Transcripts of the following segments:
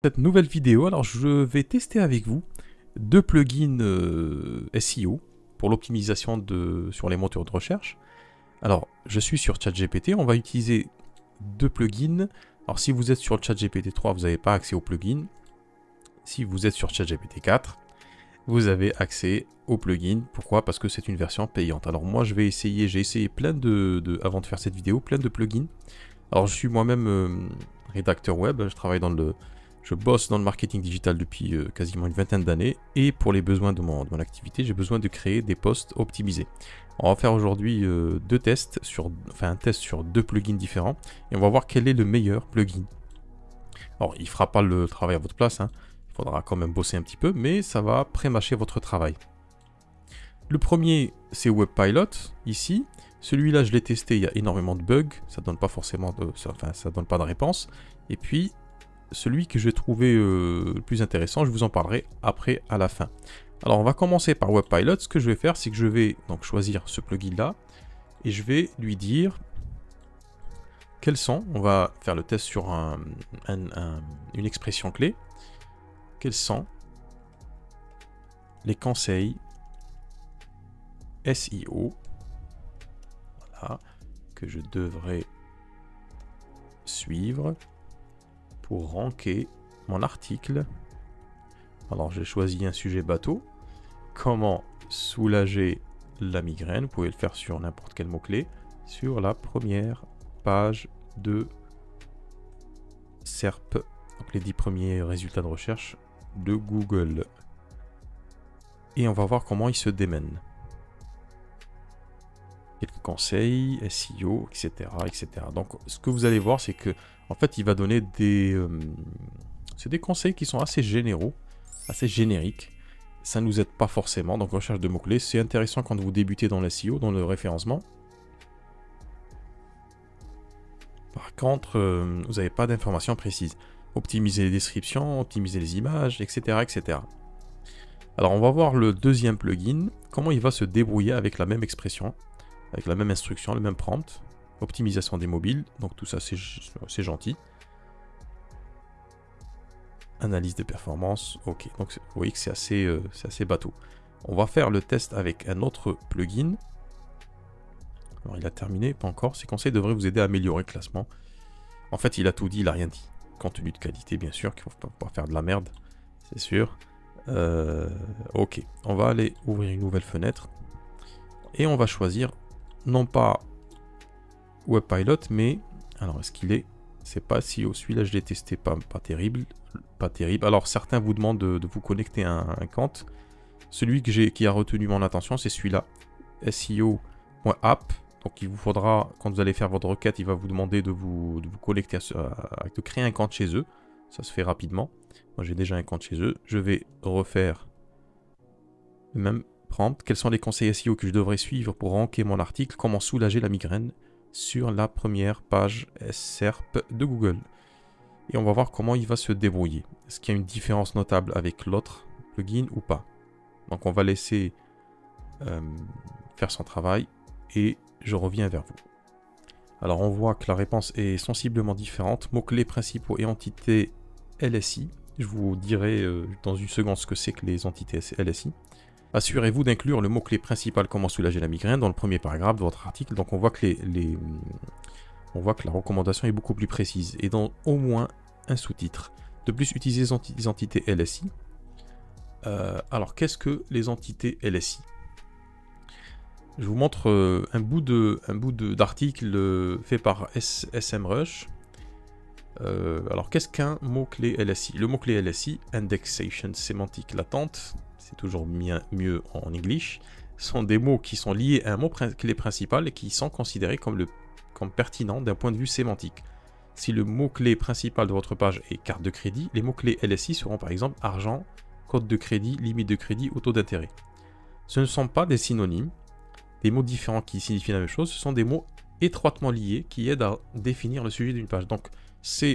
Cette nouvelle vidéo, alors je vais tester avec vous deux plugins SEO pour l'optimisation sur les moteurs de recherche. Alors, je suis sur ChatGPT, on va utiliser deux plugins. Alors, si vous êtes sur ChatGPT 3, vous n'avez pas accès aux plugins. Si vous êtes sur ChatGPT 4, vous avez accès aux plugins. Pourquoi? Parce que c'est une version payante. Alors, moi, j'ai essayé plein avant de faire cette vidéo, plein de plugins. Alors, je suis moi-même rédacteur web, je bosse dans le marketing digital depuis quasiment une vingtaine d'années et pour les besoins de mon activité, j'ai besoin de créer des posts optimisés. On va faire aujourd'hui un test sur deux plugins différents et on va voir quel est le meilleur plugin. Alors, il ne fera pas le travail à votre place, hein. Il faudra quand même bosser un petit peu, mais ça va pré-mâcher votre travail. Le premier, c'est WebPilot, ici. Celui-là, je l'ai testé, il y a énormément de bugs, ça donne pas forcément ça donne pas de réponse. Et puis, celui que j'ai trouvé le plus intéressant, je vous en parlerai après à la fin. Alors, on va commencer par WebPilot. Ce que je vais faire, c'est que je vais donc choisir ce plugin-là et je vais lui dire quels sont, on va faire le test sur une expression clé, quels sont les conseils SEO que je devrais suivre pour ranker mon article. Alors j'ai choisi un sujet bateau. Comment soulager la migraine? Vous pouvez le faire sur n'importe quel mot-clé. Sur la première page de SERP, donc les 10 premiers résultats de recherche de Google. Et on va voir comment il se démène. Quelques conseils, SEO, etc., etc. Donc, ce que vous allez voir, c'est que, en fait, il va donner des conseils qui sont assez généraux, assez génériques. Ça ne nous aide pas forcément. Donc, recherche de mots-clés, c'est intéressant quand vous débutez dans le SEO, dans le référencement. Par contre, vous n'avez pas d'informations précises. Optimiser les descriptions, optimiser les images, etc., etc. Alors, on va voir le deuxième plugin, comment il va se débrouiller avec la même expression, avec la même instruction, le même prompt, optimisation des mobiles, donc tout ça c'est gentil. Analyse de performance, ok, donc vous voyez que c'est assez bateau. On va faire le test avec un autre plugin. Alors il a terminé, pas encore. Ces conseils devraient vous aider à améliorer le classement. En fait il a tout dit, il a rien dit. Contenu de qualité bien sûr, qu'il ne faut pas faire de la merde, c'est sûr. Ok, on va aller ouvrir une nouvelle fenêtre. Et on va choisir non pas WebPilot, mais alors est-ce qu'il est, c'est pas SEO, celui-là je l'ai testé, pas terrible. Alors certains vous demandent de vous connecter à un compte. Celui qui a retenu mon attention, c'est celui-là, SEO.app. Donc il vous faudra, quand vous allez faire votre requête, il va vous demander de vous connecter de créer un compte chez eux. Ça se fait rapidement. Moi j'ai déjà un compte chez eux. Je vais refaire le même prompt. Quels sont les conseils SEO que je devrais suivre pour ranker mon article? Comment soulager la migraine sur la première page SERP de Google. Et on va voir comment il va se débrouiller. Est-ce qu'il y a une différence notable avec l'autre plugin ou pas? Donc on va laisser faire son travail et je reviens vers vous. Alors on voit que la réponse est sensiblement différente. Mots-clés principaux et entités LSI. Je vous dirai dans une seconde ce que c'est que les entités LSI. Assurez-vous d'inclure le mot-clé principal comment soulager la migraine dans le premier paragraphe de votre article. Donc on voit que on voit que la recommandation est beaucoup plus précise et dans au moins un sous-titre. De plus, utilisez les entités LSI. Alors qu'est-ce que les entités LSI? Je vous montre un bout d'article fait par SMrush. Alors qu'est-ce qu'un mot-clé LSI? Le mot-clé LSI, Indexation sémantique latente, c'est toujours mieux en English, sont des mots qui sont liés à un mot-clé principal et qui sont considérés comme pertinents d'un point de vue sémantique. Si le mot-clé principal de votre page est carte de crédit, les mots-clés LSI seront par exemple argent, code de crédit, limite de crédit ou taux d'intérêt. Ce ne sont pas des synonymes, des mots différents qui signifient la même chose, ce sont des mots étroitement liés qui aident à définir le sujet d'une page. Donc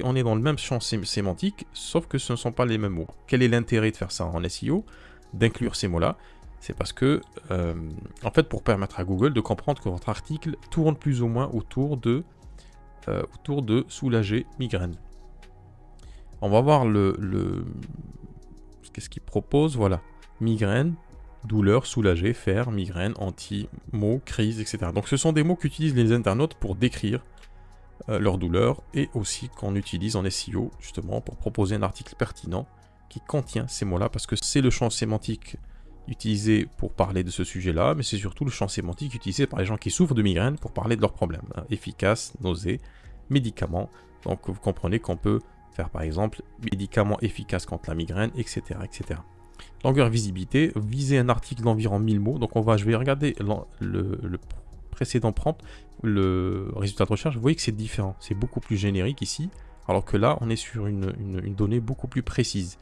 on est dans le même champ sémantique, sauf que ce ne sont pas les mêmes mots. Quel est l'intérêt de faire ça en SEO, d'inclure ces mots-là? C'est parce que, en fait, pour permettre à Google de comprendre que votre article tourne plus ou moins autour de soulager migraine. On va voir qu'est-ce qu'il propose. Voilà. Migraine, douleur, soulager, faire, migraine, anti, maux, crise, etc. Donc ce sont des mots qu'utilisent les internautes pour décrire leur douleur et aussi qu'on utilise en SEO justement pour proposer un article pertinent qui contient ces mots-là parce que c'est le champ sémantique utilisé pour parler de ce sujet-là, mais c'est surtout le champ sémantique utilisé par les gens qui souffrent de migraine pour parler de leurs problèmes. Efficace, nausée, médicaments. Donc vous comprenez qu'on peut faire par exemple médicaments efficaces contre la migraine, etc. etc. Longueur visibilité, viser un article d'environ 1000 mots. Donc je vais regarder le précédent prompt, le résultat de recherche. Vous voyez que c'est différent, c'est beaucoup plus générique ici, alors que là on est sur une donnée beaucoup plus précise.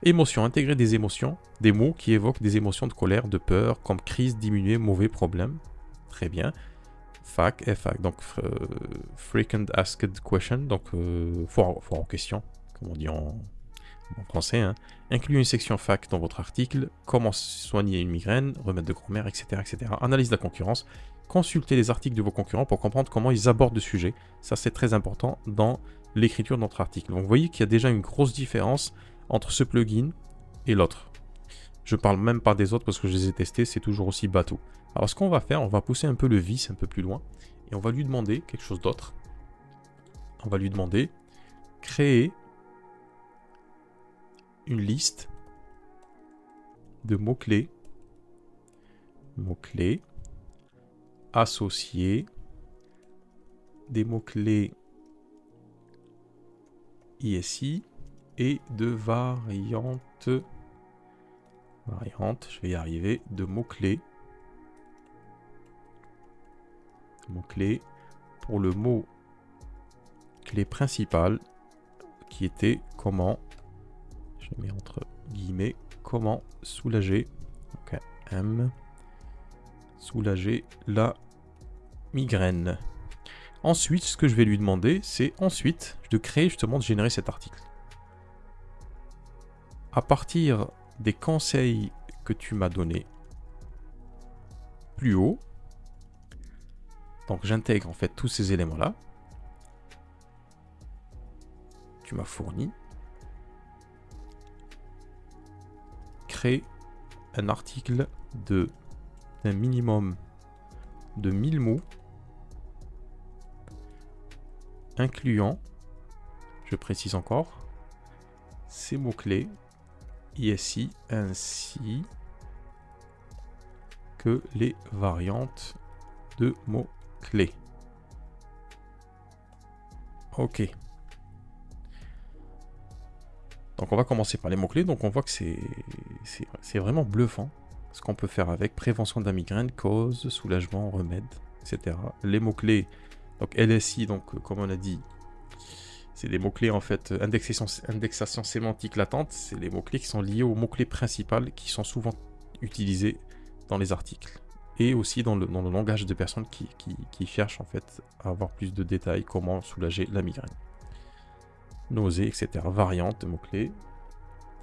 Émotion, intégrer des émotions, des mots qui évoquent des émotions de colère, de peur, comme crise, diminuer, mauvais problème. Très bien. FAQ, donc Frequent Asked Question, donc foire aux questions, comme on dit en français. Hein. Incluez une section FAQ dans votre article, comment soigner une migraine, remède de grand-mère, etc., etc. Analyse de la concurrence, consultez les articles de vos concurrents pour comprendre comment ils abordent le sujet. Ça, c'est très important dans l'écriture de notre article. Donc, vous voyez qu'il y a déjà une grosse différence entre ce plugin et l'autre. Je parle même pas des autres parce que je les ai testés, c'est toujours aussi bateau. Alors ce qu'on va faire, on va pousser un peu le vice un peu plus loin et on va lui demander quelque chose d'autre. On va lui demander créer une liste de mots-clés associés, des mots-clés ISI et de variantes, je vais y arriver, de mots-clés pour le mot clé principal qui était comment, je mets entre guillemets, comment soulager, ok, soulager la migraine. Ensuite, ce que je vais lui demander, c'est ensuite de créer justement, de générer cet article. À partir des conseils que tu m'as donnés plus haut, donc j'intègre en fait tous ces éléments-là, tu m'as fourni, crée un article d'un minimum de 1000 mots, incluant, je précise encore, ces mots-clés ISI ainsi que les variantes de mots-clés. Ok. Donc on va commencer par les mots-clés. Donc on voit que c'est vraiment bluffant ce qu'on peut faire avec prévention de la migraine, cause, soulagement, remède, etc. Les mots-clés, donc LSI, donc comme on a dit, c'est des mots-clés en fait, indexation sémantique latente, c'est les mots-clés qui sont liés aux mots-clés principaux qui sont souvent utilisés dans les articles. Et aussi dans le langage de personnes qui cherchent en fait à avoir plus de détails, comment soulager la migraine. Nausée, etc. Variante de mots-clés.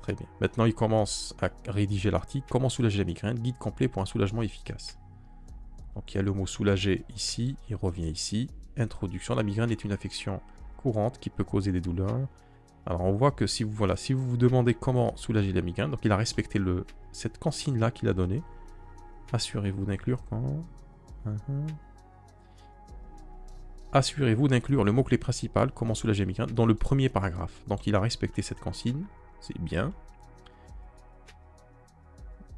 Très bien. Maintenant, il commence à rédiger l'article. Comment soulager la migraine, guide complet pour un soulagement efficace. Donc il y a le mot soulager ici, il revient ici. Introduction, la migraine est une affection courante qui peut causer des douleurs. Alors on voit que si vous vous demandez comment soulager la migraine, donc il a respecté cette consigne-là qu'il a donnée. Assurez-vous d'inclure quand... Assurez-vous d'inclure le mot-clé principal, comment soulager la migraine, dans le premier paragraphe. Donc il a respecté cette consigne, c'est bien.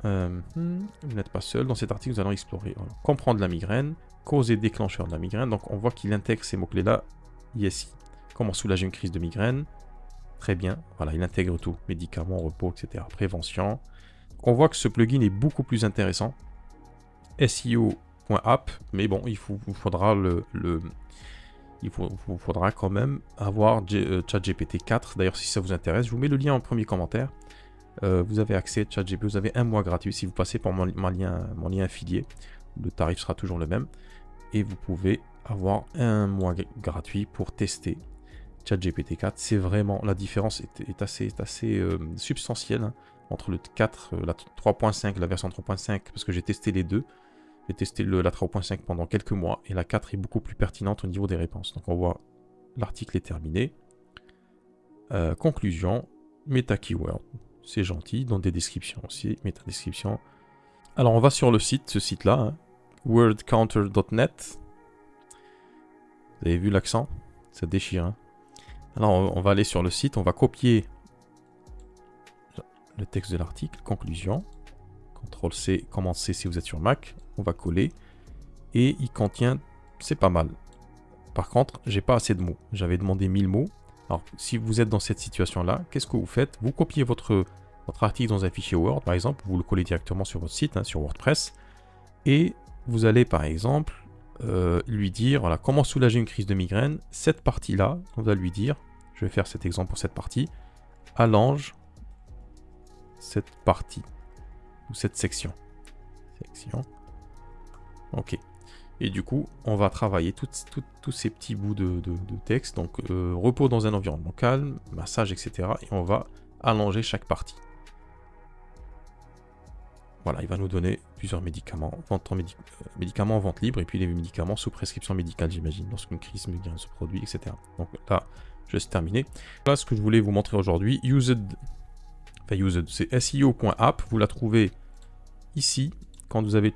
Vous n'êtes pas seul. Dans cet article, nous allons explorer, comprendre la migraine, cause et déclencheur de la migraine. Donc on voit qu'il intègre ces mots-clés-là ici. Comment soulager une crise de migraine. Très bien. Voilà, il intègre tout. Médicaments, repos, etc. Prévention. Donc, on voit que ce plugin est beaucoup plus intéressant. SEO.app, mais bon, il vous faudra il vous faudra quand même avoir ChatGPT 4. D'ailleurs, si ça vous intéresse, je vous mets le lien en premier commentaire. Vous avez accès à ChatGPT, vous avez un mois gratuit si vous passez par mon lien affilié. Le tarif sera toujours le même. Et vous pouvez avoir un mois gratuit pour tester ChatGPT 4. C'est vraiment, la différence est assez substantielle hein, entre le 4, la 3.5, la version 3.5, parce que j'ai testé les deux. J'ai testé la 3.5 pendant quelques mois et la 4 est beaucoup plus pertinente au niveau des réponses. Donc on voit l'article est terminé. Conclusion, meta keyword. C'est gentil, dans des descriptions aussi, meta description. Alors on va sur le site, ce site-là, hein, wordcounter.net. Vous avez vu l'accent? Ça déchire. Hein. Alors on va aller sur le site, on va copier le texte de l'article, conclusion. CTRL-C, commande C si vous êtes sur Mac. On va coller. Et il contient, c'est pas mal. Par contre, j'ai pas assez de mots. J'avais demandé 1000 mots. Alors, si vous êtes dans cette situation-là, qu'est-ce que vous faites? Vous copiez votre article dans un fichier Word, par exemple. Vous le collez directement sur votre site, hein, sur WordPress. Et vous allez, par exemple, lui dire, voilà, comment soulager une crise de migraine. Cette partie-là, on va lui dire, je vais faire cet exemple pour cette partie, allonge cette partie, ou cette section. Ok. Et du coup, on va travailler tous ces petits bouts de texte. Donc, repos dans un environnement calme, massage, etc. Et on va allonger chaque partie. Voilà, il va nous donner plusieurs médicaments. Médicaments en vente libre et puis les médicaments sous prescription médicale, j'imagine, lorsqu'une crise migraine se produit, etc. Donc là, je suis terminé. Voilà ce que je voulais vous montrer aujourd'hui. C'est SEO.app. Vous la trouvez ici. Quand vous avez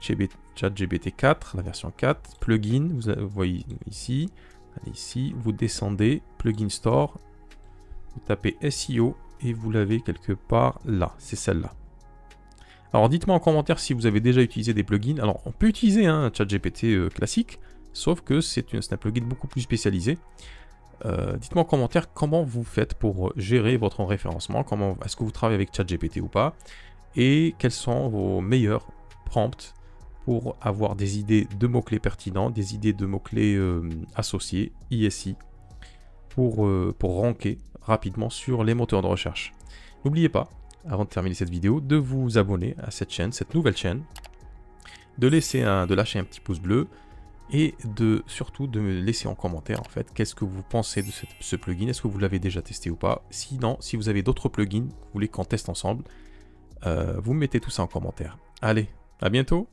ChatGPT 4, la version 4, plugin, vous voyez ici, allez ici, vous descendez, plugin store, vous tapez SEO et vous l'avez quelque part là, c'est celle-là. Alors dites-moi en commentaire si vous avez déjà utilisé des plugins. Alors on peut utiliser un ChatGPT classique, sauf que c'est un plugin beaucoup plus spécialisé. Dites-moi en commentaire comment vous faites pour gérer votre référencement, est-ce que vous travaillez avec ChatGPT ou pas, et quels sont vos meilleurs prompts pour avoir des idées de mots-clés pertinents, des idées de mots-clés associés, ISI, pour ranker rapidement sur les moteurs de recherche. N'oubliez pas, avant de terminer cette vidéo, de vous abonner à cette chaîne, cette nouvelle chaîne, de lâcher un petit pouce bleu et surtout de me laisser en commentaire en fait qu'est-ce que vous pensez de ce plugin, est-ce que vous l'avez déjà testé ou pas. Sinon, si vous avez d'autres plugins, vous voulez qu'on teste ensemble, vous mettez tout ça en commentaire. Allez, à bientôt!